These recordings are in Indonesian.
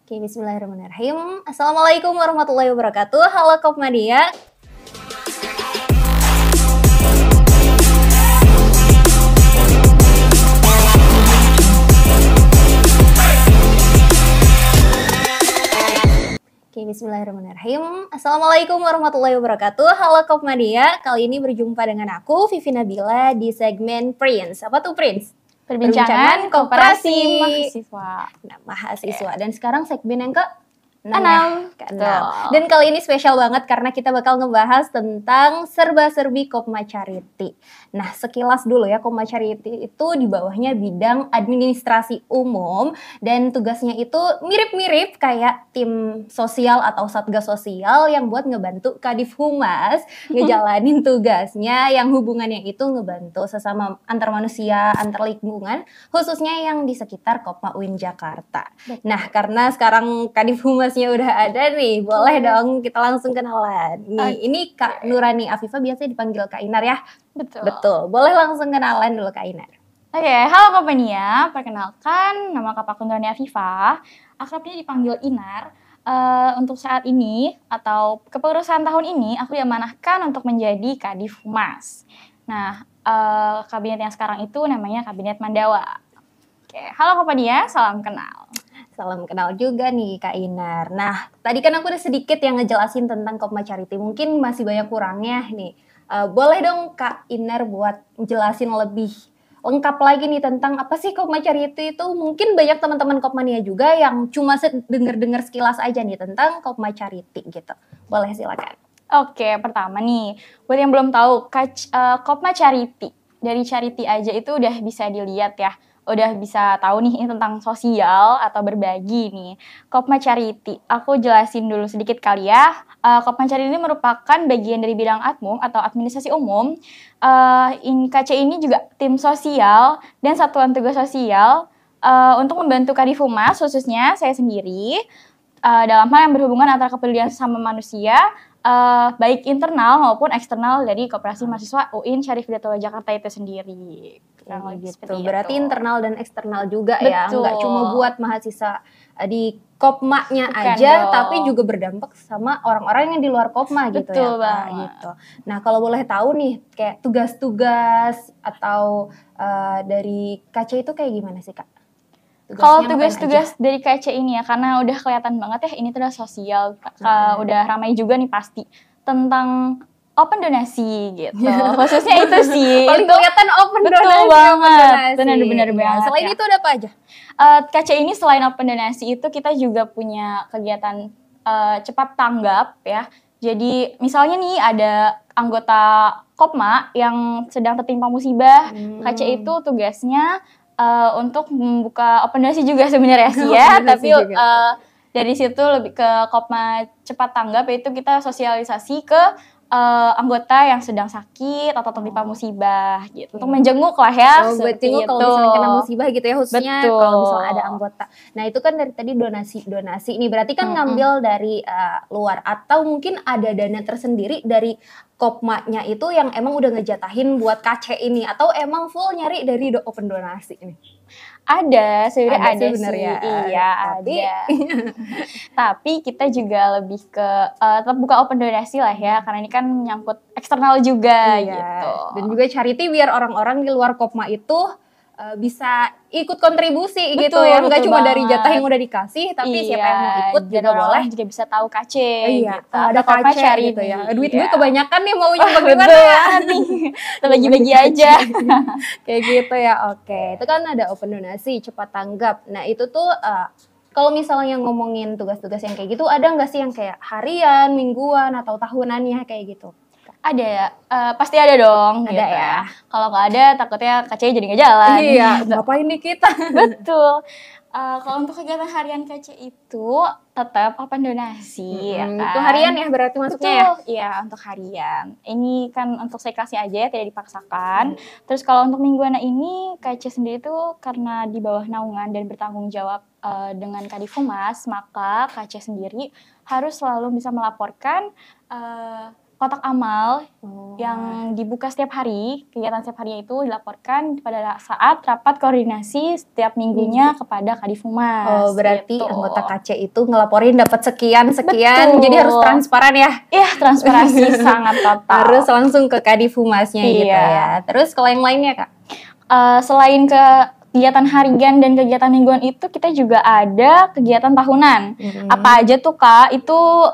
Oke, bismillahirrahmanirrahim. Assalamualaikum warahmatullahi wabarakatuh. Halo Kopmania. Oke, bismillahirrahmanirrahim. Assalamualaikum warahmatullahi wabarakatuh. Halo Kopmania. Kali ini berjumpa dengan aku, Vivi Nabila, di segmen Prince. Apa tuh Prince? Perbincangan Koperasi Mahasiswa. Nah, mahasiswa. Dan sekarang segmen yang ke-6. Dan kali ini spesial banget karena kita bakal ngebahas tentang serba-serbi Kopma Charity. Nah, sekilas dulu ya, Kopma Charity itu di bawahnya bidang administrasi umum dan tugasnya itu mirip-mirip kayak tim sosial atau satgas sosial yang buat ngebantu Kadif Humas ngejalanin tugasnya yang hubungannya itu ngebantu sesama antar manusia, antar lingkungan, khususnya yang di sekitar Kopma UIN Jakarta. Nah, karena sekarang Kadif Humasnya udah ada nih, boleh dong kita langsung kenalan. Nih, ini Kak Nurani Afifah, biasanya dipanggil Kak Inar ya? Betul. Boleh langsung kenalan dulu Kak Inar. Oke, halo Kopmania. Perkenalkan, nama Kak Nurani Afifah. Akrabnya dipanggil Inar. Untuk saat ini atau kepengurusan tahun ini, aku diamanahkan untuk menjadi Kadif Humas. Nah, kabinet yang sekarang itu namanya Kabinet Mandawa. Oke, halo Kopmania, salam kenal. Salam kenal juga nih Kak Inar. Nah, tadi kan aku udah sedikit yang ngejelasin tentang Kopma Charity. Mungkin masih banyak kurangnya nih. Boleh dong Kak Inar buat jelasin lebih lengkap lagi nih tentang apa sih Kopma Charity itu. Mungkin banyak teman-teman Kopmania juga yang cuma denger-dengar sekilas aja nih tentang Kopma Charity gitu. Boleh silakan. Oke, pertama nih, buat yang belum tahu, Kopma Charity. Dari charity aja itu udah bisa dilihat ya. Udah bisa tahu nih ini tentang sosial atau berbagi nih. Kopma Charity, aku jelasin dulu sedikit kali ya. Kopma Charity ini merupakan bagian dari bidang admum atau administrasi umum. KC ini juga tim sosial dan satuan tugas sosial untuk membantu Kadif Humas, khususnya saya sendiri, dalam hal yang berhubungan antara kepedulian sama manusia, baik internal maupun eksternal dari Koperasi Mahasiswa UIN Syarif Hidayatullah Jakarta itu sendiri. Gitu. Berarti internal dan eksternal juga. Betul. Ya, nggak cuma buat mahasiswa di Kopmanya aja, dong, tapi juga berdampak sama orang-orang yang di luar Kopma gitu. Betul ya Kak, gitu. Nah, kalau boleh tahu nih, kayak tugas-tugas atau dari KC itu kayak gimana sih Kak? Kalau tugas-tugas dari KC ini ya, karena udah kelihatan banget ya, ini tuh udah sosial, udah ramai juga nih pasti, tentang open donasi gitu. Khususnya itu sih. Paling kelihatan open donasi. Betul banget. Benar-benar banget. Selain itu ada apa aja? KC ini selain open donasi itu kita juga punya kegiatan cepat tanggap ya. Jadi misalnya nih ada anggota Kopma yang sedang tertimpa musibah, KC itu tugasnya untuk membuka open donasi juga sebenarnya sih ya. Tapi dari situ lebih ke Kopma cepat tanggap, yaitu kita sosialisasi ke anggota yang sedang sakit atau tertimpa musibah gitu, untuk menjenguk lah ya. Menjenguk kalau misalnya kena musibah gitu ya, khususnya kalau misalnya ada anggota. Nah itu kan dari tadi donasi ini berarti kan ngambil dari luar, atau mungkin ada dana tersendiri dari Kopmanya itu yang emang udah ngejatahin buat KC ini, atau emang full nyari dari open donasi ini? Ada, sebenarnya ada sih. Iya, ada. Tapi kita juga lebih ke tetap buka open donasi lah ya, karena ini kan menyangkut eksternal juga gitu. Dan juga charity biar orang-orang di luar Kopma itu bisa ikut kontribusi gitu ya, nggak cuma dari jatah yang udah dikasih, tapi siapa yang mau ikut juga boleh, juga bisa tahu KC. Gitu. Ada KC gitu ya. Duit gue kebanyakan nih, mau nyumbang gimana nih? Kita bagi-bagi aja. Kayak gitu ya. Oke, itu kan ada open donasi, cepat tanggap. Nah itu tuh kalau misalnya ngomongin tugas-tugas yang kayak gitu, ada nggak sih yang kayak harian, mingguan, atau tahunannya kayak gitu? Ada, pasti ada dong. Ada gitu ya. Kalau nggak ada, takutnya KC jadi nggak jalan. Iya, ngapain nih kita? Betul. Kalau untuk kegiatan harian KC itu tetap open donasi. Ya kan? Itu harian ya berarti masuknya. Betul. Iya, untuk harian. Ini kan untuk seikhlasnya aja ya, tidak dipaksakan. Terus kalau untuk mingguan ini, KC sendiri tuh karena di bawah naungan dan bertanggung jawab dengan Kadif Humas, maka KC sendiri harus selalu bisa melaporkan kotak amal yang dibuka setiap hari. Kegiatan setiap harinya itu dilaporkan pada saat rapat koordinasi setiap minggunya kepada Kadif Humas. Oh, berarti gitu. anggota KC itu ngelaporin dapat sekian, Betul. jadi harus transparan ya. Iya, transparansi sangat total. Harus langsung ke Kadif Humasnya gitu Iya. ya. Terus kalau yang lainnya Kak? Selain kegiatan harian dan kegiatan mingguan itu, kita juga ada kegiatan tahunan. Apa aja tuh Kak? Itu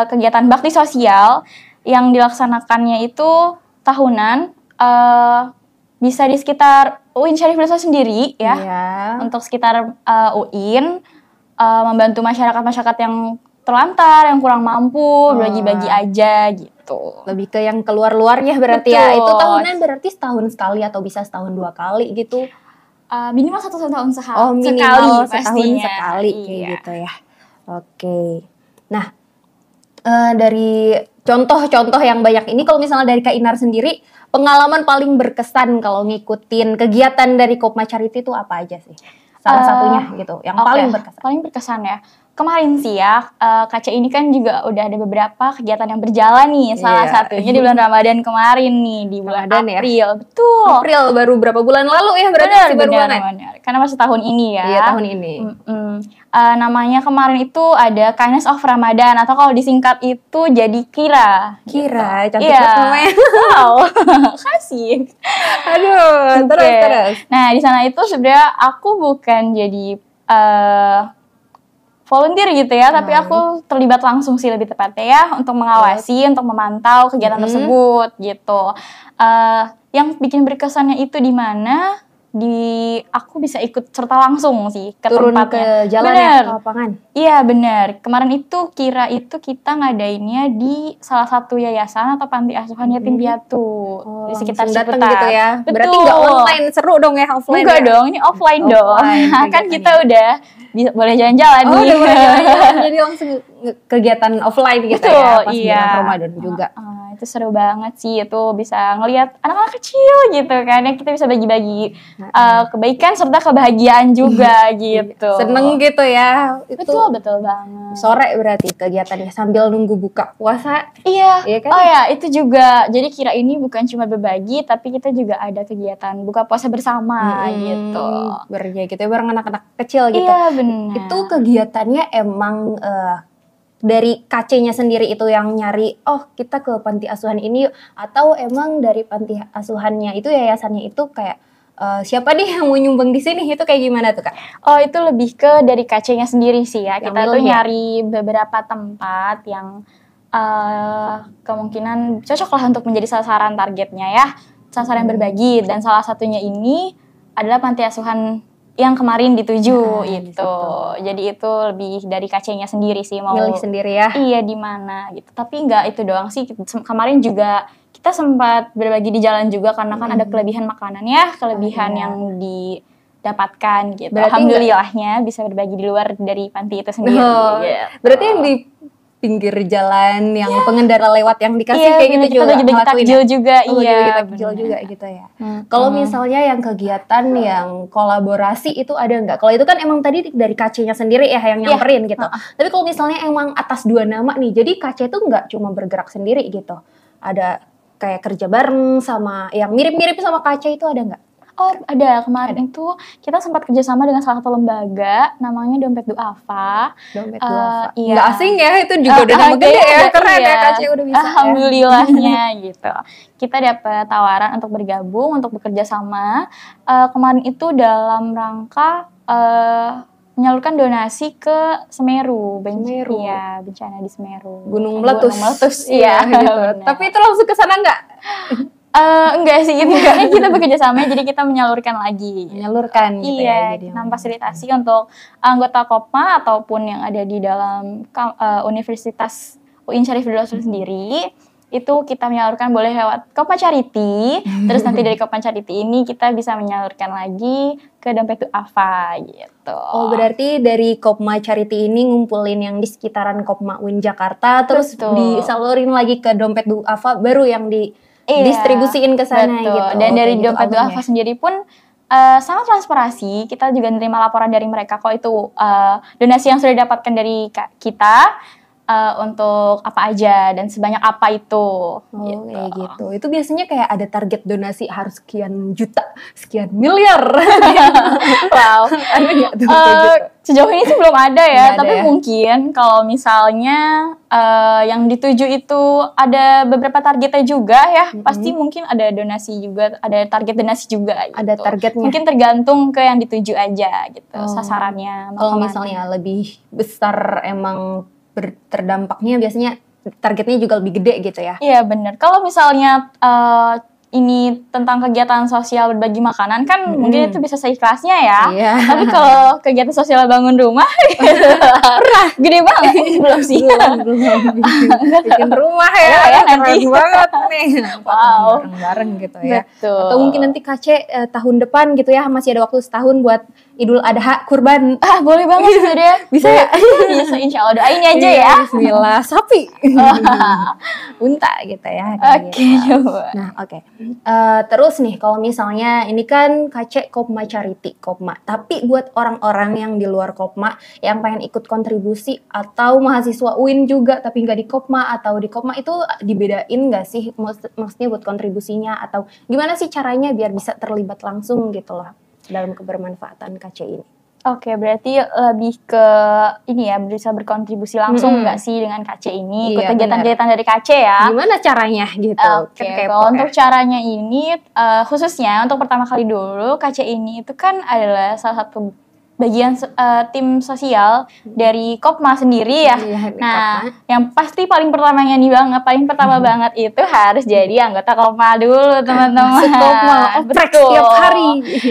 kegiatan bakti sosial yang dilaksanakannya itu tahunan, bisa di sekitar UIN Syarif Hidayatullah sendiri ya. Iya. Untuk sekitar UIN, membantu masyarakat-masyarakat yang terlantar, yang kurang mampu, bagi-bagi aja gitu. Lebih ke yang keluar-luarnya berarti ya. Betul. Itu tahunan berarti setahun sekali atau bisa setahun 2 kali gitu. Minimal 1 tahun sekali. Oh, minimal setahun pastinya. sekali kayak Iya. gitu ya. Oke. Nah, dari contoh-contoh yang banyak ini, kalau misalnya dari Kak Inar sendiri, pengalaman paling berkesan kalau ngikutin kegiatan dari Kopma Charity itu apa aja sih? Salah satunya gitu, yang paling berkesan. Paling berkesan ya. Kemarin sih ya, KC ini kan juga udah ada beberapa kegiatan yang berjalan nih. Salah satunya di bulan Ramadan kemarin nih, di bulan Ramadan April. ya? Betul. April baru berapa bulan lalu ya berarti masih baru banget. Benar. Karena masih tahun ini ya. Iya, tahun ini. Namanya kemarin itu ada Kindness of Ramadan, atau kalau disingkat itu jadi KIRA. Kira, gitu. cantik Iya. banget namanya. Wow, kasih. Aduh, Oke. terus. Nah, di sana itu sebenarnya aku bukan jadi volunteer gitu ya, tapi aku terlibat langsung sih lebih tepatnya ya, untuk mengawasi, untuk memantau kegiatan tersebut gitu. Yang bikin berkesannya itu di mana aku bisa ikut serta langsung sih ke Turun tempatnya. ke jalan ya, Bener. ke lapangan. Iya benar. Kemarin itu kira itu kita ngadainnya di salah satu yayasan atau panti asuhan yatim piatu di sekitar langsung datang Ciputat. gitu ya. Betul. Berarti nggak online, seru dong ya offline. Enggak ya? dong, ini offline dong. Offline Kan kegiatannya. kita udah boleh jalan-jalan nih. Udah boleh jalan-jalan, jadi langsung kegiatan offline gitu Betul, ya pas iya. bulan Ramadan juga. Itu seru banget sih, itu bisa ngelihat anak-anak kecil gitu kan, ya kita bisa bagi-bagi kebaikan serta kebahagiaan juga gitu. Seneng gitu ya. Itu Betul banget. sore berarti kegiatannya sambil nunggu buka puasa. Iya, Iya kan? Oh ya, itu juga. Jadi kira ini bukan cuma berbagi, tapi kita juga ada kegiatan buka puasa bersama gitu. Berarti gitu ya, bareng anak-anak kecil gitu. Iya benar. Itu kegiatannya emang dari KC-nya sendiri itu yang nyari, oh kita ke panti asuhan ini yuk, atau emang dari panti asuhannya itu, yayasannya itu kayak siapa nih yang mau nyumbang di sini, itu kayak gimana tuh Kak? Oh, itu lebih ke dari KC-nya sendiri sih ya. Yang Kita tuh milih ya? nyari beberapa tempat yang kemungkinan cocok lah untuk menjadi sasaran targetnya ya. Sasaran berbagi, dan salah satunya ini adalah panti asuhan yang kemarin dituju itu. Jadi itu lebih dari KC-nya sendiri sih, mau Milih sendiri ya? Iya, di mana gitu. Tapi nggak itu doang sih. Kemarin juga kita sempat berbagi di jalan juga, karena kan ada kelebihan makanan ya, kelebihan yang didapatkan gitu. Berarti Alhamdulillahnya bisa berbagi di luar dari panti itu sendiri. Gitu. Berarti yang di pinggir jalan yang pengendara lewat yang dikasih kayak gitu juga kita bagi takjil juga. bagi takjil juga gitu ya. Kalau misalnya yang kegiatan yang kolaborasi itu ada nggak? Kalau itu kan emang tadi dari KC-nya sendiri ya yang nyamperin gitu. Tapi kalau misalnya emang atas 2 nama nih, jadi KC itu nggak cuma bergerak sendiri gitu. Ada kayak kerja bareng sama yang mirip-mirip sama KC itu ada nggak? Oh, ada. Kemarin itu kita sempat kerjasama dengan salah satu lembaga, namanya Dompet Duafa. Dompet Duafa. Iya. Nggak asing ya, itu juga udah nama gede ya, keren ya KC udah bisa. Alhamdulillahnya gitu. Kita dapat tawaran untuk bergabung, untuk bekerja sama. Kemarin itu dalam rangka menyalurkan donasi ke Semeru. Semeru. Iya, bencana di Semeru. Gunung Meletus. Gunung Meletus, iya gitu. benar. Tapi itu langsung ke sana nggak? Enggak sih, karena kita bekerja sama, jadi kita menyalurkan lagi. Menyalurkan gitu ya. Iya, kita memfasilitasi untuk anggota Kopma ataupun yang ada di dalam Universitas UIN Syarif Hidayatullah sendiri. Itu kita menyalurkan boleh lewat Kopma Charity. Terus nanti dari Kopma Charity ini kita bisa menyalurkan lagi ke Dompet Duafa gitu. Oh, berarti dari Kopma Charity ini ngumpulin yang di sekitaran Kopma UIN Jakarta, terus disalurin lagi ke Dompet Duafa, baru yang distribusiin ke sana gitu. Dan dari gitu Dompet Duafa sendiri pun sangat transparansi. Kita juga menerima laporan dari mereka kok itu donasi yang sudah didapatkan dari kita untuk apa aja dan sebanyak apa itu. Oh, kayak gitu. Itu biasanya kayak ada target donasi harus sekian juta, sekian miliar. Wow. Ada nggak tuh kayak gitu? Sejauh ini sih belum ada ya, Nggak tapi ada ya? mungkin kalau misalnya yang dituju itu ada beberapa targetnya juga ya, pasti mungkin ada donasi juga, ada target donasi juga gitu. Ada targetnya. Mungkin tergantung ke yang dituju aja gitu, sasarannya. mau Kalau kemana. misalnya lebih besar emang terdampaknya biasanya targetnya juga lebih gede gitu ya. Iya benar. Kalau misalnya ini tentang kegiatan sosial berbagi makanan kan mungkin itu bisa seikhlasnya ya. Iya. Tapi kalau kegiatan sosial bangun rumah gede banget. Belum sih. Belum bikin rumah ya, Ya, keren nanti. banget nih. Wow. Bareng-bareng gitu ya. Betul. Atau mungkin nanti KC tahun depan gitu ya, masih ada waktu setahun buat Idul Adha kurban. Boleh banget sebenarnya. Bisa ya? Bisa, insya Allah doain aja Iya, ya. Bismillah, sapi. Unta gitu ya. kayak Oke, gitu. coba. Nah, oke. Terus nih, kalau misalnya ini kan KC Kopma Charity, Kopma. Tapi buat orang-orang yang di luar Kopma, yang pengen ikut kontribusi, atau mahasiswa UIN juga, tapi nggak di Kopma, atau di Kopma itu dibedain nggak sih? Maksudnya buat kontribusinya, atau gimana sih caranya biar bisa terlibat langsung gitu loh, dalam kebermanfaatan KC ini? Oke, berarti lebih ke ini ya, bisa berkontribusi langsung nggak sih dengan KC ini? Ikut Iya, kegiatan-kegiatan dari KC ya? Gimana caranya gitu? Oke, Kan kepo kalau ya. untuk caranya ini, khususnya untuk pertama kali dulu, KC ini itu kan adalah salah satu bagian tim sosial dari Kopma sendiri ya. Iya, di Nah, Kopma. yang pasti paling pertama banget itu harus jadi anggota Kopma dulu, teman-teman. Masuk Kopma, oprek Betul. setiap hari.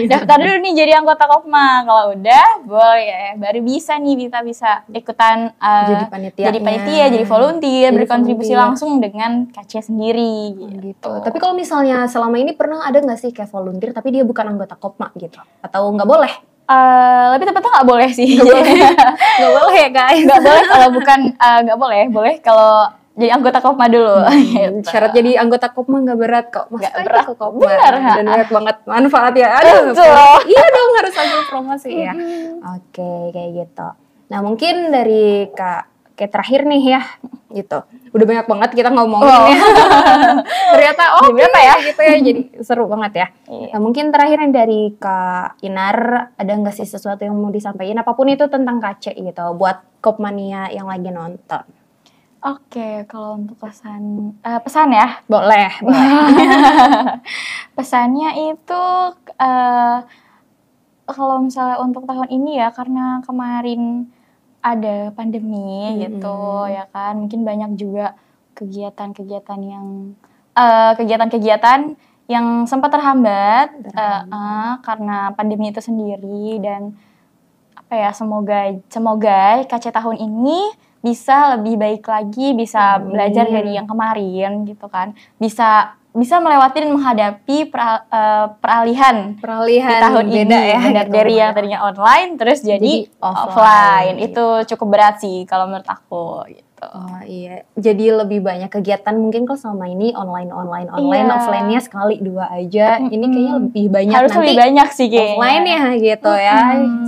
Daftar dulu nih jadi anggota Kopma. Kalau udah, boleh, baru bisa nih kita bisa ikutan Jadi panitianya. jadi panitia, jadi volunteer, Jadi volunteer volunteer. langsung dengan KC sendiri Gitu. Tapi kalau misalnya selama ini pernah ada nggak sih kayak volunteer tapi dia bukan anggota Kopma gitu? Atau nggak boleh? Lebih tepatnya nggak boleh sih. Nggak boleh ya guys? Nggak boleh kalau bukan nggak boleh kalau jadi anggota Kopma dulu. Gitu. Syarat jadi anggota Kopma nggak berat kok. Masuk Nggak aja berat. ke Kopma. Benar, Dan banyak banget manfaat ya. Aduh, Betul. iya dong harus ambil promosi ya. Oke, kayak gitu. Nah mungkin dari kayak terakhir nih ya, gitu. Udah banyak banget kita ngomongin ya. Ternyata Jadi berapa ya? gitu ya, jadi seru banget ya. Iya. Nah, mungkin terakhir yang dari Kak Inar, ada nggak sih sesuatu yang mau disampaikan apapun itu tentang KC gitu, buat Kopmania yang lagi nonton? Oke, kalau untuk pesan ya. Boleh. Pesannya itu kalau misalnya untuk tahun ini ya, karena kemarin ada pandemi gitu ya kan, mungkin banyak juga kegiatan-kegiatan yang sempat terhambat karena pandemi itu sendiri. Dan apa ya, semoga KC tahun ini bisa lebih baik lagi, bisa belajar dari yang kemarin gitu kan, bisa melewati dan menghadapi peralihan di tahun beda ini, ya benar, gitu. dari yang tadinya online terus jadi offline. Itu cukup berat sih kalau menurut aku gitu. Oh iya, jadi lebih banyak kegiatan mungkin kalau selama ini online, Iya. offline-nya sekali 2 aja. Ini kayaknya lebih banyak Harus nanti lebih banyak sih kayaknya. offline ya gitu ya,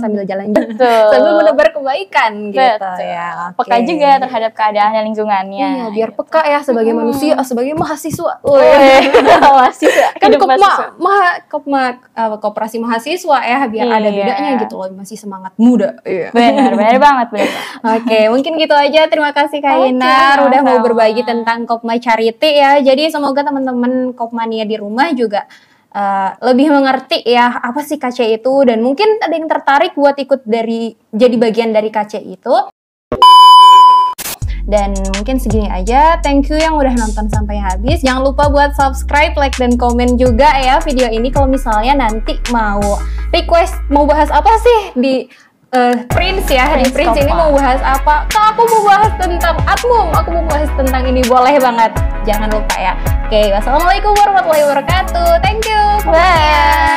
sambil jalan-jalan, Betul. sambil menebar kebaikan gitu Betul. ya. Peka juga terhadap keadaan dan lingkungannya. Iya, biar peka ya sebagai manusia, sebagai mahasiswa. Mahasiswa. Kan Hidup mahasiswa. Kopma koperasi mahasiswa ya, biar ada Iya. bedanya gitu loh, masih semangat muda. Iya. Benar banget. Oke, mungkin gitu aja. Terima kasih Kak Oke, Inar udah mau sama-sama. berbagi tentang Kopma Charity ya. Jadi semoga teman-teman Kopmania di rumah juga lebih mengerti ya apa sih KC itu, dan mungkin ada yang tertarik buat ikut jadi bagian dari KC itu. Dan mungkin segini aja. Thank you yang udah nonton sampai habis. Jangan lupa buat subscribe, like, dan komen juga ya video ini. Kalau misalnya nanti mau request mau bahas apa sih di Prince ya, di Prince ini mau bahas apa? Kak, aku mau bahas tentang Atmum, aku mau bahas tentang ini, boleh banget. Jangan lupa ya. Oke, wassalamualaikum warahmatullahi wabarakatuh. Thank you. Bye.